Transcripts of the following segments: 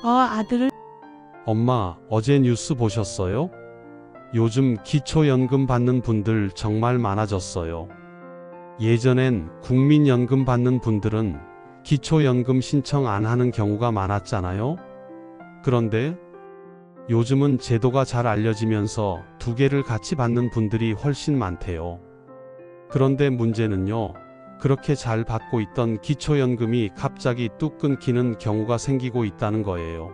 아들을. 엄마, 어제 뉴스 보셨어요? 요즘 기초연금 받는 분들 정말 많아졌어요. 예전엔 국민연금 받는 분들은 기초연금 신청 안 하는 경우가 많았잖아요. 그런데 요즘은 제도가 잘 알려지면서 두 개를 같이 받는 분들이 훨씬 많대요. 그런데 문제는요, 그렇게 잘 받고 있던 기초연금이 갑자기 뚝 끊기는 경우가 생기고 있다는 거예요.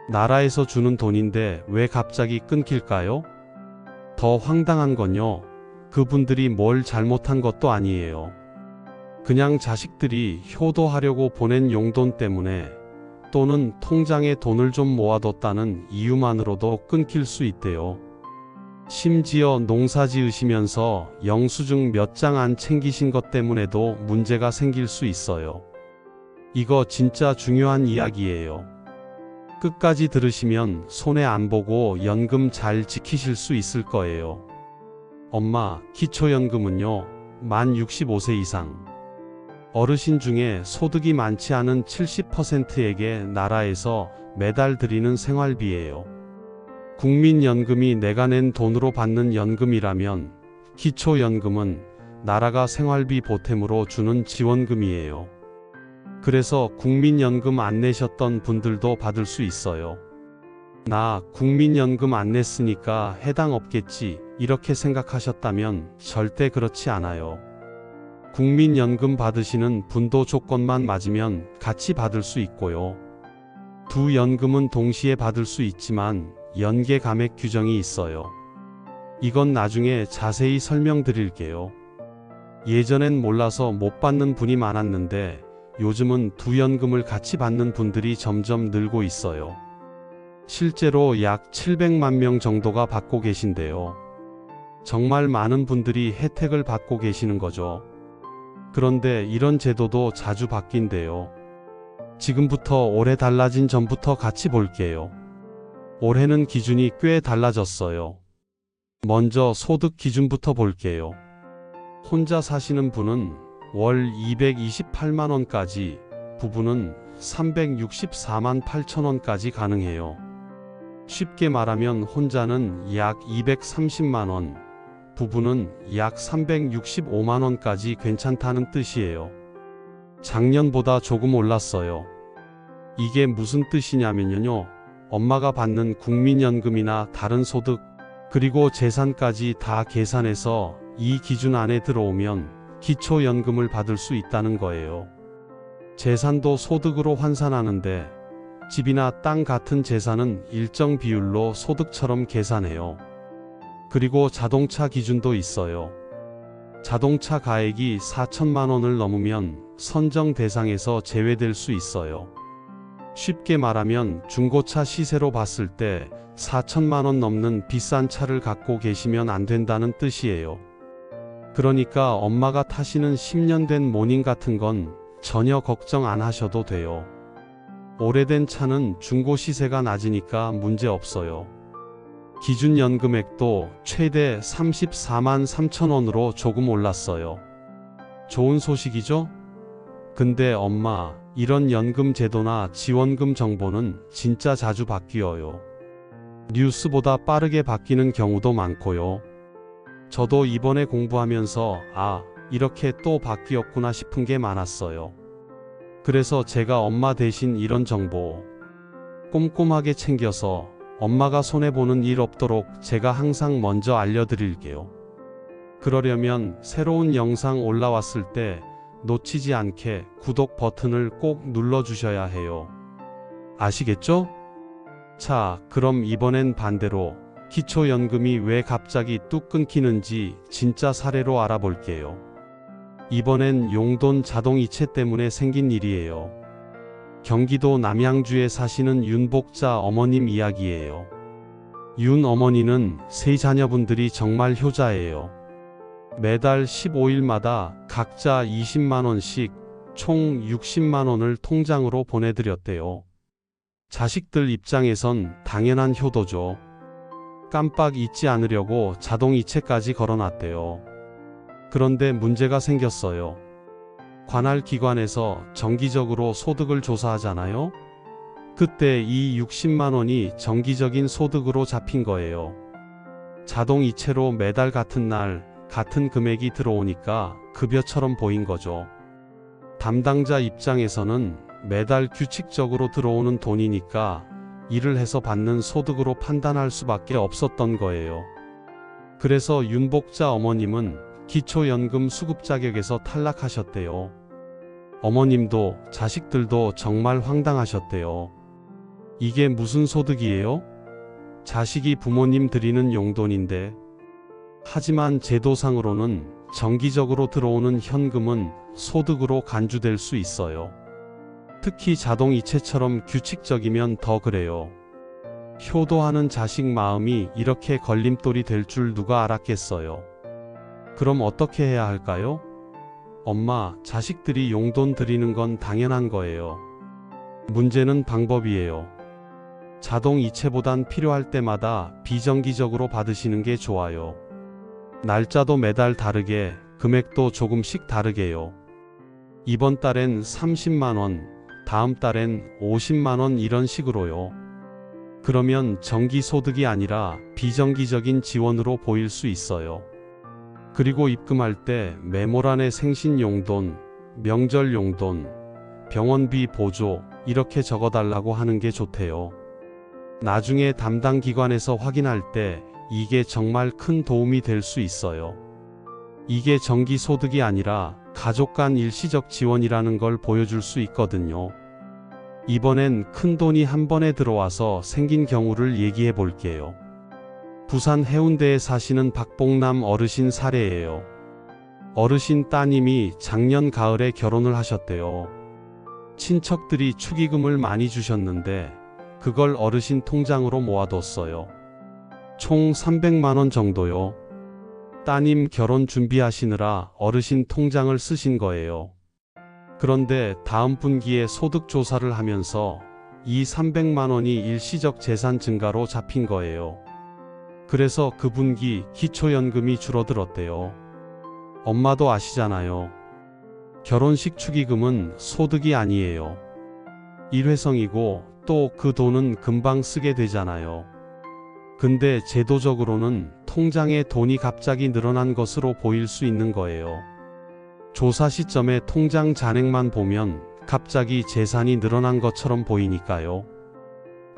나라에서 주는 돈인데 왜 갑자기 끊길까요? 더 황당한 건요, 그분들이 뭘 잘못한 것도 아니에요. 그냥 자식들이 효도하려고 보낸 용돈 때문에 또는 통장에 돈을 좀 모아뒀다는 이유만으로도 끊길 수 있대요. 심지어 농사 지으시면서 영수증 몇 장 안 챙기신 것 때문에도 문제가 생길 수 있어요. 이거 진짜 중요한 이야기예요. 끝까지 들으시면 손해 안 보고 연금 잘 지키실 수 있을 거예요. 엄마, 기초연금은요, 만 65세 이상 어르신 중에 소득이 많지 않은 70%에게 나라에서 매달 드리는 생활비예요. 국민연금이 내가 낸 돈으로 받는 연금이라면 기초연금은 나라가 생활비 보탬으로 주는 지원금이에요. 그래서 국민연금 안 내셨던 분들도 받을 수 있어요. 나 국민연금 안 냈으니까 해당 없겠지, 이렇게 생각하셨다면 절대 그렇지 않아요. 국민연금 받으시는 분도 조건만 맞으면 같이 받을 수 있고요. 두 연금은 동시에 받을 수 있지만 연계 감액 규정이 있어요. 이건 나중에 자세히 설명드릴게요. 예전엔 몰라서 못 받는 분이 많았는데 요즘은 두 연금을 같이 받는 분들이 점점 늘고 있어요. 실제로 약 700만 명 정도가 받고 계신데요. 정말 많은 분들이 혜택을 받고 계시는 거죠. 그런데 이런 제도도 자주 바뀐대요. 지금부터 올해 달라진 점부터 같이 볼게요. 올해는 기준이 꽤 달라졌어요. 먼저 소득 기준부터 볼게요. 혼자 사시는 분은 월 228만 원까지, 부부는 364만 8천 원까지 가능해요. 쉽게 말하면 혼자는 약 230만 원, 부부는 약 365만 원까지 괜찮다는 뜻이에요. 작년보다 조금 올랐어요. 이게 무슨 뜻이냐면요, 엄마가 받는 국민연금이나 다른 소득, 그리고 재산까지 다 계산해서 이 기준 안에 들어오면 기초연금을 받을 수 있다는 거예요. 재산도 소득으로 환산하는데 집이나 땅 같은 재산은 일정 비율로 소득처럼 계산해요. 그리고 자동차 기준도 있어요. 자동차 가액이 4천만 원을 넘으면 선정 대상에서 제외될 수 있어요. 쉽게 말하면 중고차 시세로 봤을 때 4천만 원 넘는 비싼 차를 갖고 계시면 안 된다는 뜻이에요. 그러니까 엄마가 타시는 10년 된 모닝 같은 건 전혀 걱정 안 하셔도 돼요. 오래된 차는 중고 시세가 낮으니까 문제 없어요. 기준 연금액도 최대 34만 3천 원으로 조금 올랐어요. 좋은 소식이죠? 근데 엄마, 이런 연금 제도나 지원금 정보는 진짜 자주 바뀌어요. 뉴스보다 빠르게 바뀌는 경우도 많고요. 저도 이번에 공부하면서 이렇게 또 바뀌었구나 싶은 게 많았어요. 그래서 제가 엄마 대신 이런 정보 꼼꼼하게 챙겨서 엄마가 손해보는 일 없도록 제가 항상 먼저 알려드릴게요. 그러려면 새로운 영상 올라왔을 때 놓치지 않게 구독 버튼을 꼭 눌러주셔야 해요. 아시겠죠? 자, 그럼 이번엔 반대로 기초연금이 왜 갑자기 뚝 끊기는지 진짜 사례로 알아볼게요. 이번엔 용돈 자동이체 때문에 생긴 일이에요. 경기도 남양주에 사시는 윤복자 어머님 이야기예요. 윤 어머니는 세 자녀분들이 정말 효자예요. 매달 15일마다 각자 20만 원씩 총 60만 원을 통장으로 보내드렸대요. 자식들 입장에선 당연한 효도죠. 깜빡 잊지 않으려고 자동이체까지 걸어놨대요. 그런데 문제가 생겼어요. 관할 기관에서 정기적으로 소득을 조사하잖아요. 그때 이 60만 원이 정기적인 소득으로 잡힌 거예요. 자동이체로 매달 같은 날 같은 금액이 들어오니까 급여처럼 보인 거죠. 담당자 입장에서는 매달 규칙적으로 들어오는 돈이니까 일을 해서 받는 소득으로 판단할 수밖에 없었던 거예요. 그래서 윤복자 어머님은 기초연금 수급 자격에서 탈락하셨대요. 어머님도 자식들도 정말 황당하셨대요. 이게 무슨 소득이에요? 자식이 부모님 드리는 용돈인데. 하지만 제도상으로는 정기적으로 들어오는 현금은 소득으로 간주될 수 있어요. 특히 자동이체처럼 규칙적이면 더 그래요. 효도하는 자식 마음이 이렇게 걸림돌이 될 줄 누가 알았겠어요. 그럼 어떻게 해야 할까요? 엄마, 자식들이 용돈 드리는 건 당연한 거예요. 문제는 방법이에요. 자동이체보단 필요할 때마다 비정기적으로 받으시는 게 좋아요. 날짜도 매달 다르게, 금액도 조금씩 다르게요. 이번 달엔 30만 원, 다음 달엔 50만 원 이런 식으로요. 그러면 정기 소득이 아니라 비정기적인 지원으로 보일 수 있어요. 그리고 입금할 때 메모란에 생신 용돈, 명절 용돈, 병원비 보조 이렇게 적어달라고 하는 게 좋대요. 나중에 담당 기관에서 확인할 때 이게 정말 큰 도움이 될 수 있어요. 이게 정기 소득이 아니라 가족 간 일시적 지원이라는 걸 보여줄 수 있거든요. 이번엔 큰 돈이 한 번에 들어와서 생긴 경우를 얘기해 볼게요. 부산 해운대에 사시는 박봉남 어르신 사례예요. 어르신 따님이 작년 가을에 결혼을 하셨대요. 친척들이 축의금을 많이 주셨는데 그걸 어르신 통장으로 모아뒀어요. 총 300만 원 정도요. 따님 결혼 준비하시느라 어르신 통장을 쓰신 거예요. 그런데 다음 분기에 소득 조사를 하면서 이 300만 원이 일시적 재산 증가로 잡힌 거예요. 그래서 그 분기 기초연금이 줄어들었대요. 엄마도 아시잖아요. 결혼식 축의금은 소득이 아니에요. 일회성이고 또 그 돈은 금방 쓰게 되잖아요. 근데 제도적으로는 통장에 돈이 갑자기 늘어난 것으로 보일 수 있는 거예요. 조사 시점에 통장 잔액만 보면 갑자기 재산이 늘어난 것처럼 보이니까요.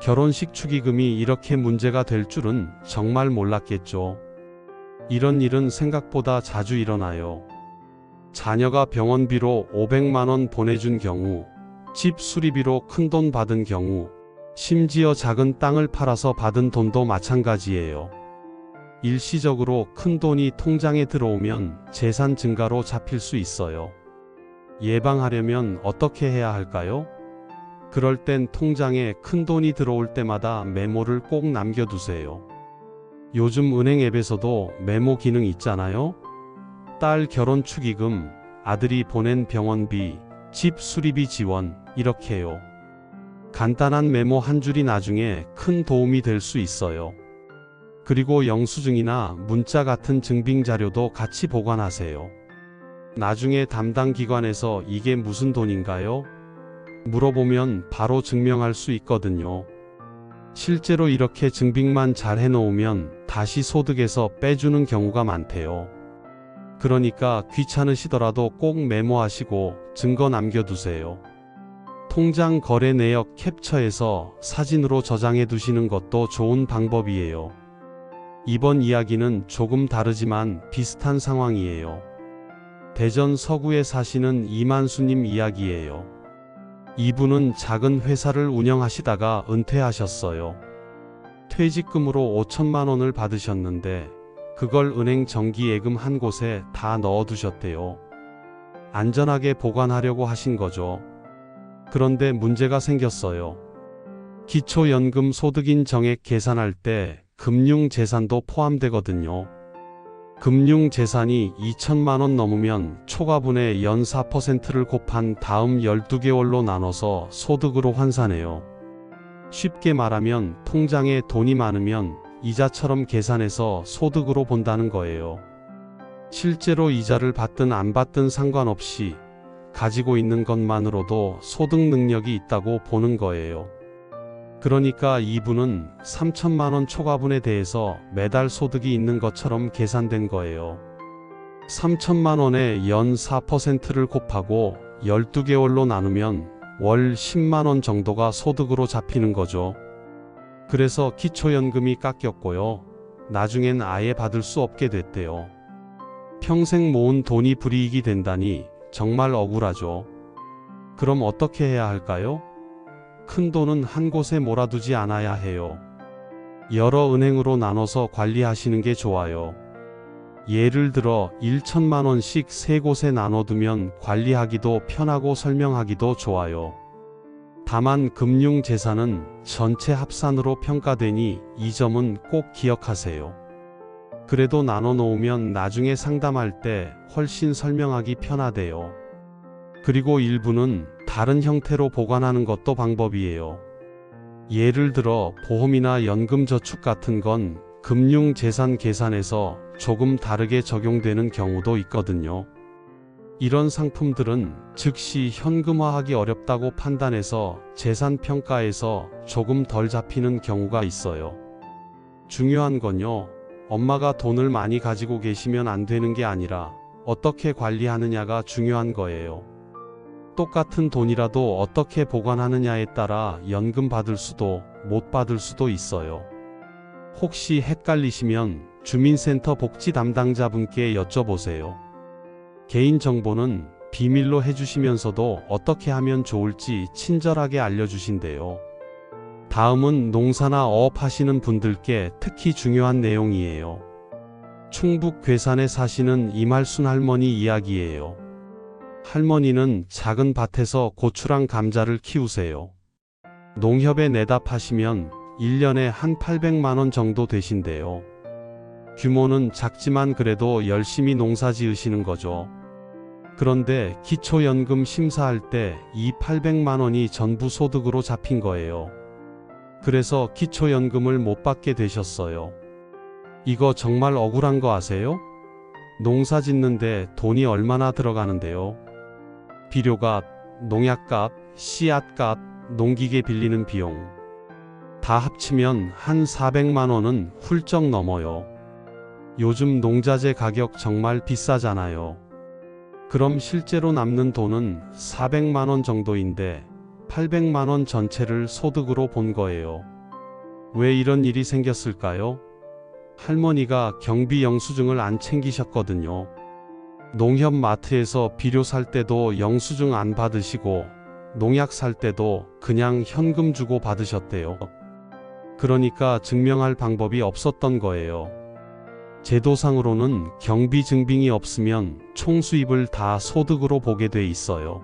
결혼식 축의금이 이렇게 문제가 될 줄은 정말 몰랐겠죠. 이런 일은 생각보다 자주 일어나요. 자녀가 병원비로 500만 원 보내준 경우, 집 수리비로 큰돈 받은 경우, 심지어 작은 땅을 팔아서 받은 돈도 마찬가지예요. 일시적으로 큰 돈이 통장에 들어오면 재산 증가로 잡힐 수 있어요. 예방하려면 어떻게 해야 할까요? 그럴 땐 통장에 큰 돈이 들어올 때마다 메모를 꼭 남겨두세요. 요즘 은행 앱에서도 메모 기능 있잖아요. 딸 결혼 축의금, 아들이 보낸 병원비, 집 수리비 지원, 이렇게요. 간단한 메모 한 줄이 나중에 큰 도움이 될 수 있어요. 그리고 영수증이나 문자 같은 증빙 자료도 같이 보관하세요. 나중에 담당 기관에서 이게 무슨 돈인가요? 물어보면 바로 증명할 수 있거든요. 실제로 이렇게 증빙만 잘 해놓으면 다시 소득에서 빼주는 경우가 많대요. 그러니까 귀찮으시더라도 꼭 메모하시고 증거 남겨두세요. 통장 거래 내역 캡처해서 사진으로 저장해 두시는 것도 좋은 방법이에요. 이번 이야기는 조금 다르지만 비슷한 상황이에요. 대전 서구에 사시는 이만수님 이야기예요. 이분은 작은 회사를 운영하시다가 은퇴하셨어요. 퇴직금으로 5천만 원을 받으셨는데 그걸 은행 정기예금 한 곳에 다 넣어두셨대요. 안전하게 보관하려고 하신 거죠. 그런데 문제가 생겼어요. 기초연금 소득인 정액 계산할 때 금융재산도 포함되거든요. 금융재산이 2천만 원 넘으면 초과분의 연 4%를 곱한 다음 12개월로 나눠서 소득으로 환산해요. 쉽게 말하면 통장에 돈이 많으면 이자처럼 계산해서 소득으로 본다는 거예요. 실제로 이자를 받든 안 받든 상관없이 가지고 있는 것만으로도 소득 능력이 있다고 보는 거예요. 그러니까 이분은 3천만 원 초과분에 대해서 매달 소득이 있는 것처럼 계산된 거예요. 3천만 원에 연 4%를 곱하고 12개월로 나누면 월 10만 원 정도가 소득으로 잡히는 거죠. 그래서 기초연금이 깎였고요. 나중엔 아예 받을 수 없게 됐대요. 평생 모은 돈이 불이익이 된다니 정말 억울하죠. 그럼 어떻게 해야 할까요? 큰 돈은 한 곳에 몰아두지 않아야 해요. 여러 은행으로 나눠서 관리하시는 게 좋아요. 예를 들어 1천만 원씩 세 곳에 나눠두면 관리하기도 편하고 설명하기도 좋아요. 다만 금융재산은 전체 합산으로 평가되니 이 점은 꼭 기억하세요. 그래도 나눠 놓으면 나중에 상담할 때 훨씬 설명하기 편하대요. 그리고 일부는 다른 형태로 보관하는 것도 방법이에요. 예를 들어 보험이나 연금저축 같은 건 금융재산 계산에서 조금 다르게 적용되는 경우도 있거든요. 이런 상품들은 즉시 현금화하기 어렵다고 판단해서 재산평가에서 조금 덜 잡히는 경우가 있어요. 중요한 건요, 엄마가 돈을 많이 가지고 계시면 안 되는 게 아니라 어떻게 관리하느냐가 중요한 거예요. 똑같은 돈이라도 어떻게 보관하느냐에 따라 연금 받을 수도 못 받을 수도 있어요. 혹시 헷갈리시면 주민센터 복지 담당자분께 여쭤보세요. 개인정보는 비밀로 해주시면서도 어떻게 하면 좋을지 친절하게 알려주신대요. 다음은 농사나 어업 하시는 분들께 특히 중요한 내용이에요. 충북 괴산에 사시는 이말순 할머니 이야기예요. 할머니는 작은 밭에서 고추랑 감자를 키우세요. 농협에 내다 파시면 1년에 한 800만 원 정도 되신대요. 규모는 작지만 그래도 열심히 농사 지으시는 거죠. 그런데 기초연금 심사할 때 이 800만 원이 전부 소득으로 잡힌 거예요. 그래서 기초연금을 못 받게 되셨어요. 이거 정말 억울한 거 아세요? 농사 짓는데 돈이 얼마나 들어가는데요. 비료값, 농약값, 씨앗값, 농기계 빌리는 비용 다 합치면 한 400만 원은 훌쩍 넘어요. 요즘 농자재 가격 정말 비싸잖아요. 그럼 실제로 남는 돈은 400만 원 정도인데 800만 원 전체를 소득으로 본 거예요. 왜 이런 일이 생겼을까요? 할머니가 경비 영수증을 안 챙기셨거든요. 농협 마트에서 비료 살 때도 영수증 안 받으시고 농약 살 때도 그냥 현금 주고 받으셨대요. 그러니까 증명할 방법이 없었던 거예요. 제도상으로는 경비 증빙이 없으면 총 수입을 다 소득으로 보게 돼 있어요.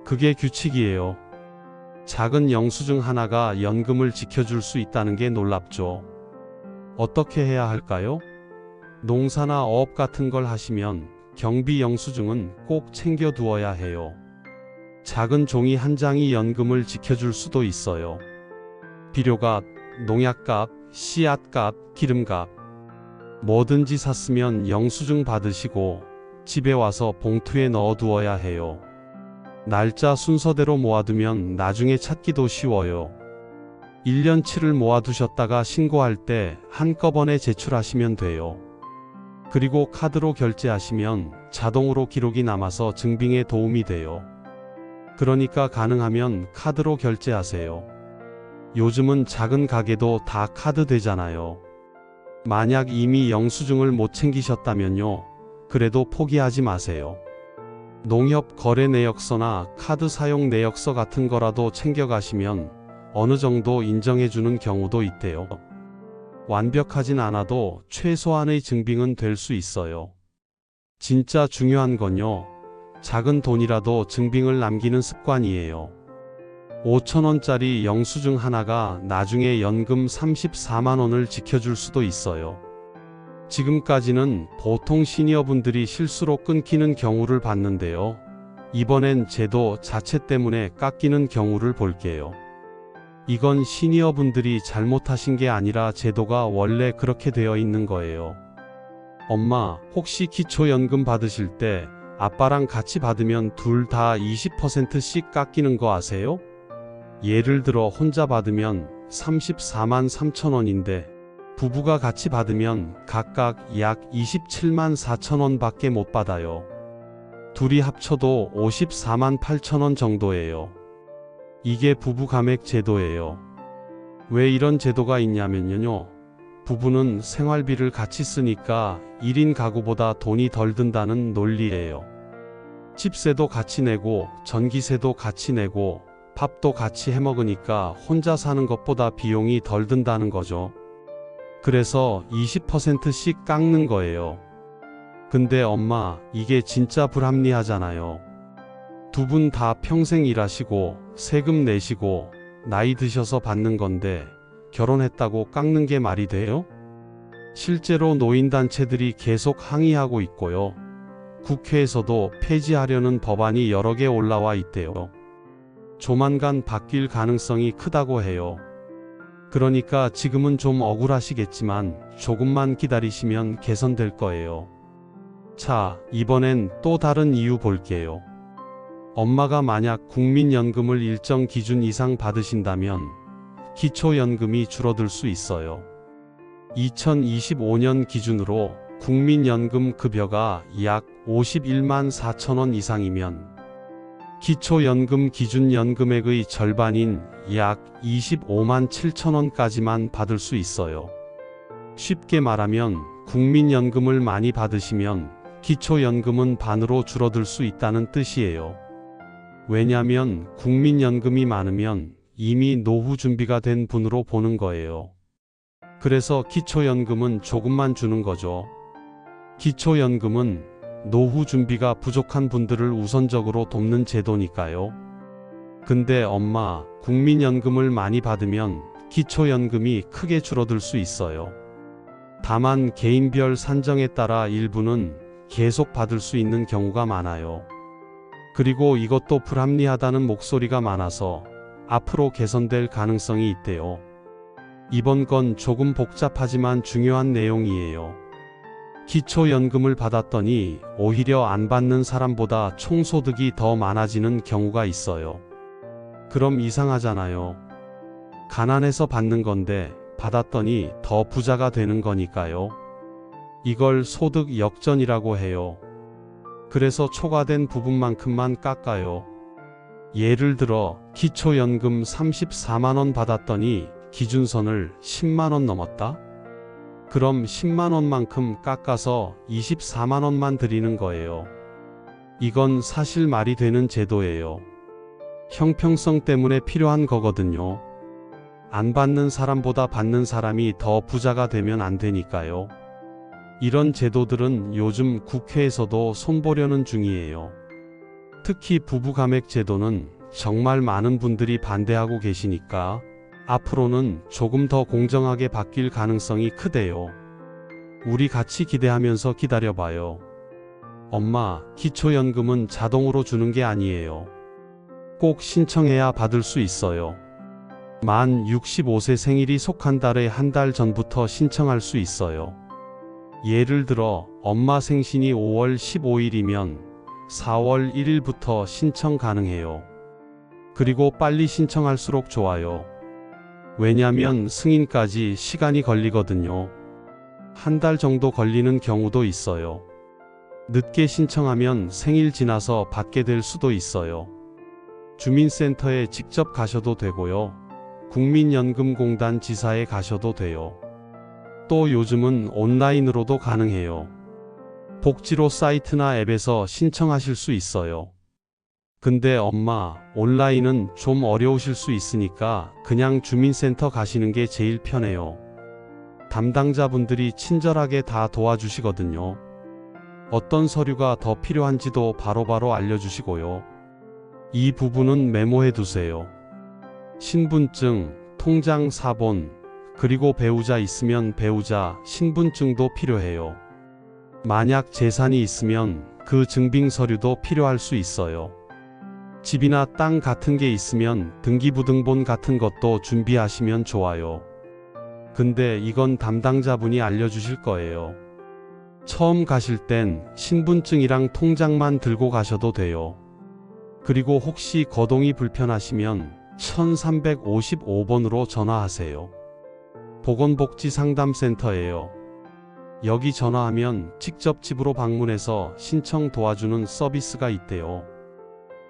그게 규칙이에요. 작은 영수증 하나가 연금을 지켜줄 수 있다는 게 놀랍죠. 어떻게 해야 할까요? 농사나 어업 같은 걸 하시면 경비 영수증은 꼭 챙겨 두어야 해요. 작은 종이 한 장이 연금을 지켜줄 수도 있어요. 비료값, 농약값, 씨앗값, 기름값 뭐든지 샀으면 영수증 받으시고 집에 와서 봉투에 넣어 두어야 해요. 날짜 순서대로 모아두면 나중에 찾기도 쉬워요. 1년치를 모아두셨다가 신고할 때 한꺼번에 제출하시면 돼요. 그리고 카드로 결제하시면 자동으로 기록이 남아서 증빙에 도움이 돼요. 그러니까 가능하면 카드로 결제하세요. 요즘은 작은 가게도 다 카드 되잖아요. 만약 이미 영수증을 못 챙기셨다면요. 그래도 포기하지 마세요. 농협 거래 내역서나 카드 사용 내역서 같은 거라도 챙겨가시면 어느 정도 인정해주는 경우도 있대요. 완벽하진 않아도 최소한의 증빙은 될 수 있어요. 진짜 중요한 건요. 작은 돈이라도 증빙을 남기는 습관이에요. 5,000원짜리 영수증 하나가 나중에 연금 34만 원을 지켜줄 수도 있어요. 지금까지는 보통 시니어분들이 실수로 끊기는 경우를 봤는데요. 이번엔 제도 자체 때문에 깎이는 경우를 볼게요. 이건 시니어분들이 잘못하신 게 아니라 제도가 원래 그렇게 되어 있는 거예요. 엄마, 혹시 기초연금 받으실 때 아빠랑 같이 받으면 둘 다 20%씩 깎이는 거 아세요? 예를 들어 혼자 받으면 34만 3천 원인데 부부가 같이 받으면 각각 약 27만 4천 원 밖에 못 받아요. 둘이 합쳐도 54만 8천 원 정도예요. 이게 부부 감액 제도예요. 왜 이런 제도가 있냐면요. 부부는 생활비를 같이 쓰니까 1인 가구보다 돈이 덜 든다는 논리예요. 집세도 같이 내고 전기세도 같이 내고 밥도 같이 해먹으니까 혼자 사는 것보다 비용이 덜 든다는 거죠. 그래서 20%씩 깎는 거예요. 근데 엄마, 이게 진짜 불합리하잖아요. 두 분 다 평생 일하시고 세금 내시고 나이 드셔서 받는 건데 결혼했다고 깎는 게 말이 돼요? 실제로 노인단체들이 계속 항의하고 있고요. 국회에서도 폐지하려는 법안이 여러 개 올라와 있대요. 조만간 바뀔 가능성이 크다고 해요. 그러니까 지금은 좀 억울하시겠지만 조금만 기다리시면 개선될 거예요. 자, 이번엔 또 다른 이유 볼게요. 엄마가 만약 국민연금을 일정 기준 이상 받으신다면 기초연금이 줄어들 수 있어요. 2025년 기준으로 국민연금 급여가 약 51만 4천 원 이상이면 기초연금 기준연금액의 절반인 약 25만 7천 원까지만 받을 수 있어요. 쉽게 말하면 국민연금을 많이 받으시면 기초연금은 반으로 줄어들 수 있다는 뜻이에요. 왜냐면 국민연금이 많으면 이미 노후 준비가 된 분으로 보는 거예요. 그래서 기초연금은 조금만 주는 거죠. 기초연금은 노후 준비가 부족한 분들을 우선적으로 돕는 제도니까요. 근데 엄마, 국민연금을 많이 받으면 기초연금이 크게 줄어들 수 있어요. 다만 개인별 산정에 따라 일부는 계속 받을 수 있는 경우가 많아요. 그리고 이것도 불합리하다는 목소리가 많아서 앞으로 개선될 가능성이 있대요. 이번 건 조금 복잡하지만 중요한 내용이에요. 기초연금을 받았더니 오히려 안 받는 사람보다 총소득이 더 많아지는 경우가 있어요. 그럼 이상하잖아요. 가난해서 받는 건데 받았더니 더 부자가 되는 거니까요. 이걸 소득 역전이라고 해요. 그래서 초과된 부분만큼만 깎아요. 예를 들어 기초연금 34만 원 받았더니 기준선을 10만 원 넘었다? 그럼 10만 원만큼 깎아서 24만 원만 드리는 거예요. 이건 사실 말이 되는 제도예요. 형평성 때문에 필요한 거거든요. 안 받는 사람보다 받는 사람이 더 부자가 되면 안 되니까요. 이런 제도들은 요즘 국회에서도 손보려는 중이에요. 특히 부부감액 제도는 정말 많은 분들이 반대하고 계시니까 앞으로는 조금 더 공정하게 바뀔 가능성이 크대요. 우리 같이 기대하면서 기다려봐요. 엄마, 기초연금은 자동으로 주는 게 아니에요. 꼭 신청해야 받을 수 있어요. 만 65세 생일이 속한 달의 한 달 전부터 신청할 수 있어요. 예를 들어 엄마 생신이 5월 15일이면 4월 1일부터 신청 가능해요. 그리고 빨리 신청할수록 좋아요. 왜냐면 승인까지 시간이 걸리거든요. 한 달 정도 걸리는 경우도 있어요. 늦게 신청하면 생일 지나서 받게 될 수도 있어요. 주민센터에 직접 가셔도 되고요. 국민연금공단 지사에 가셔도 돼요. 또 요즘은 온라인으로도 가능해요. 복지로 사이트나 앱에서 신청하실 수 있어요. 근데 엄마, 온라인은 좀 어려우실 수 있으니까 그냥 주민센터 가시는 게 제일 편해요. 담당자분들이 친절하게 다 도와주시거든요. 어떤 서류가 더 필요한지도 바로바로 알려주시고요. 이 부분은 메모해 두세요. 신분증, 통장 사본, 그리고 배우자 있으면 배우자 신분증도 필요해요. 만약 재산이 있으면 그 증빙 서류도 필요할 수 있어요. 집이나 땅 같은 게 있으면 등기부등본 같은 것도 준비하시면 좋아요. 근데 이건 담당자분이 알려주실 거예요. 처음 가실 땐 신분증이랑 통장만 들고 가셔도 돼요. 그리고 혹시 거동이 불편하시면 1355번으로 전화하세요. 보건복지상담센터예요. 여기 전화하면 직접 집으로 방문해서 신청 도와주는 서비스가 있대요.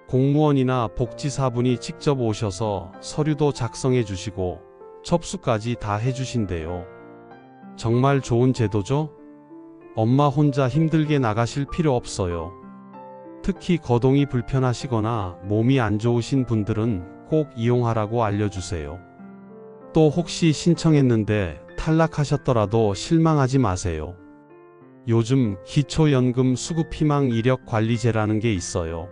공무원이나 복지사분이 직접 오셔서 서류도 작성해 주시고 접수까지 다 해주신대요. 정말 좋은 제도죠? 엄마 혼자 힘들게 나가실 필요 없어요. 특히 거동이 불편하시거나 몸이 안 좋으신 분들은 꼭 이용하라고 알려주세요. 또 혹시 신청했는데 탈락하셨더라도 실망하지 마세요. 요즘 기초연금 수급희망 이력관리제라는 게 있어요.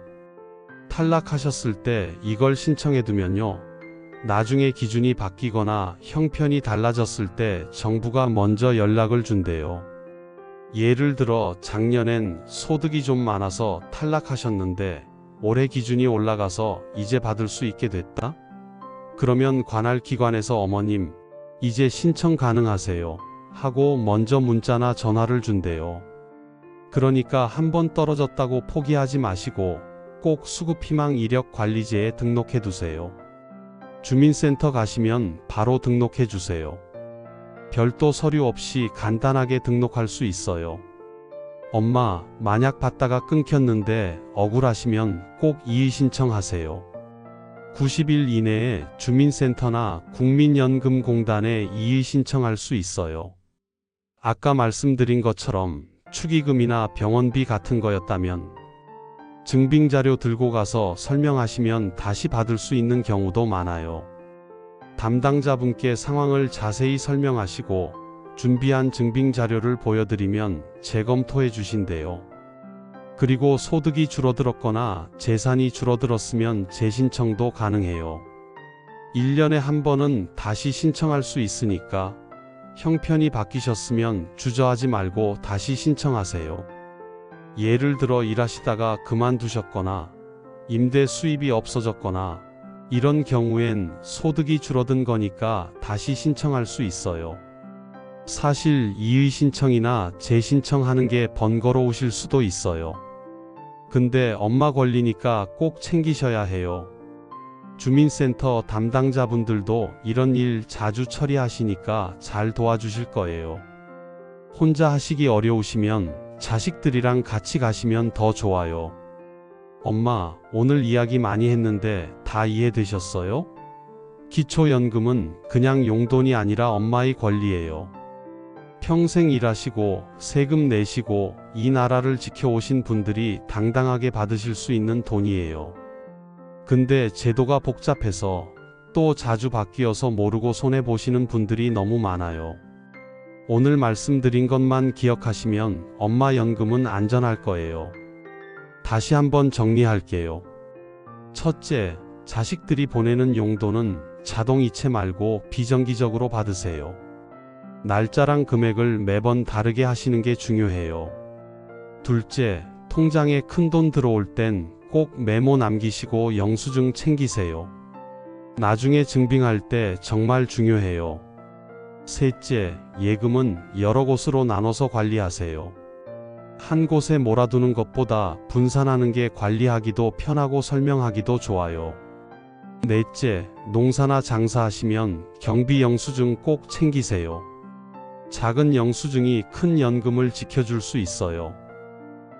탈락하셨을 때 이걸 신청해두면요, 나중에 기준이 바뀌거나 형편이 달라졌을 때 정부가 먼저 연락을 준대요. 예를 들어 작년엔 소득이 좀 많아서 탈락하셨는데 올해 기준이 올라가서 이제 받을 수 있게 됐다? 그러면 관할 기관에서 어머님, 이제 신청 가능하세요 하고 먼저 문자나 전화를 준대요. 그러니까 한번 떨어졌다고 포기하지 마시고 꼭 수급희망 이력관리제에 등록해 두세요. 주민센터 가시면 바로 등록해 주세요. 별도 서류 없이 간단하게 등록할 수 있어요. 엄마, 만약 받다가 끊겼는데 억울하시면 꼭 이의 신청하세요. 90일 이내에 주민센터나 국민연금공단에 이의 신청할 수 있어요. 아까 말씀드린 것처럼 축의금이나 병원비 같은 거였다면 증빙자료 들고 가서 설명하시면 다시 받을 수 있는 경우도 많아요. 담당자분께 상황을 자세히 설명하시고 준비한 증빙자료를 보여드리면 재검토해 주신대요. 그리고 소득이 줄어들었거나 재산이 줄어들었으면 재신청도 가능해요. 1년에 한 번은 다시 신청할 수 있으니까 형편이 바뀌셨으면 주저하지 말고 다시 신청하세요. 예를 들어 일하시다가 그만두셨거나 임대 수입이 없어졌거나 이런 경우엔 소득이 줄어든 거니까 다시 신청할 수 있어요. 사실 이의 신청이나 재신청하는 게 번거로우실 수도 있어요. 근데 엄마 권리니까 꼭 챙기셔야 해요. 주민센터 담당자분들도 이런 일 자주 처리하시니까 잘 도와주실 거예요. 혼자 하시기 어려우시면 자식들이랑 같이 가시면 더 좋아요. 엄마, 오늘 이야기 많이 했는데 다 이해되셨어요? 기초연금은 그냥 용돈이 아니라 엄마의 권리예요. 평생 일하시고 세금 내시고 이 나라를 지켜오신 분들이 당당하게 받으실 수 있는 돈이에요. 근데 제도가 복잡해서 또 자주 바뀌어서 모르고 손해보시는 분들이 너무 많아요. 오늘 말씀드린 것만 기억하시면 엄마 연금은 안전할 거예요. 다시 한번 정리할게요. 첫째, 자식들이 보내는 용돈은 자동이체 말고 비정기적으로 받으세요. 날짜랑 금액을 매번 다르게 하시는 게 중요해요. 둘째, 통장에 큰돈 들어올 땐 꼭 메모 남기시고 영수증 챙기세요. 나중에 증빙할 때 정말 중요해요. 셋째, 예금은 여러 곳으로 나눠서 관리하세요. 한 곳에 몰아두는 것보다 분산하는 게 관리하기도 편하고 설명하기도 좋아요. 넷째, 농사나 장사하시면 경비 영수증 꼭 챙기세요. 작은 영수증이 큰 연금을 지켜줄 수 있어요.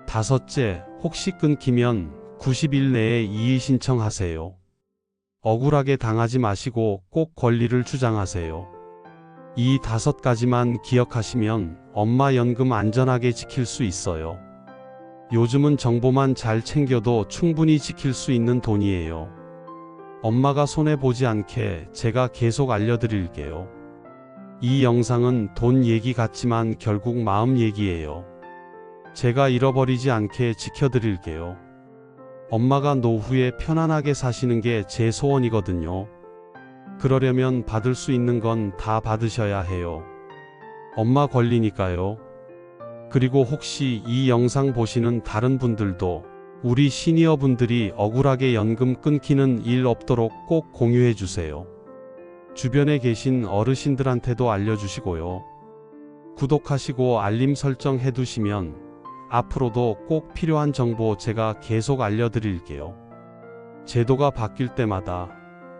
다섯째, 혹시 끊기면 90일 내에 이의 신청하세요. 억울하게 당하지 마시고 꼭 권리를 주장하세요. 이 5가지만 기억하시면 엄마 연금 안전하게 지킬 수 있어요. 요즘은 정보만 잘 챙겨도 충분히 지킬 수 있는 돈이에요. 엄마가 손해보지 않게 제가 계속 알려드릴게요. 이 영상은 돈 얘기 같지만 결국 마음 얘기예요. 제가 잃어버리지 않게 지켜드릴게요. 엄마가 노후에 편안하게 사시는 게 제 소원이거든요. 그러려면 받을 수 있는 건 다 받으셔야 해요. 엄마 권리니까요. 그리고 혹시 이 영상 보시는 다른 분들도 우리 시니어 분들이 억울하게 연금 끊기는 일 없도록 꼭 공유해 주세요. 주변에 계신 어르신들한테도 알려주시고요. 구독하시고 알림 설정 해두시면 앞으로도 꼭 필요한 정보 제가 계속 알려드릴게요. 제도가 바뀔 때마다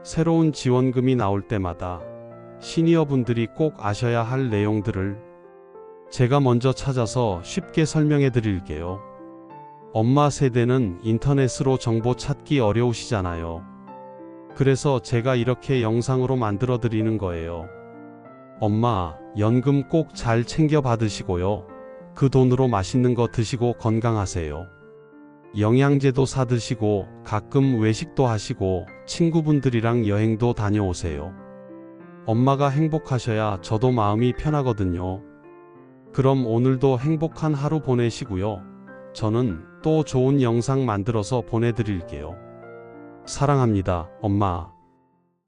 새로운 지원금이 나올 때마다 시니어분들이 꼭 아셔야 할 내용들을 제가 먼저 찾아서 쉽게 설명해 드릴게요. 엄마 세대는 인터넷으로 정보 찾기 어려우시잖아요. 그래서 제가 이렇게 영상으로 만들어 드리는 거예요. 엄마, 연금 꼭 잘 챙겨 받으시고요. 그 돈으로 맛있는 거 드시고 건강하세요. 영양제도 사 드시고 가끔 외식도 하시고 친구분들이랑 여행도 다녀오세요. 엄마가 행복하셔야 저도 마음이 편하거든요. 그럼 오늘도 행복한 하루 보내시고요. 저는 또 좋은 영상 만들어서 보내드릴게요. 사랑합니다, 엄마.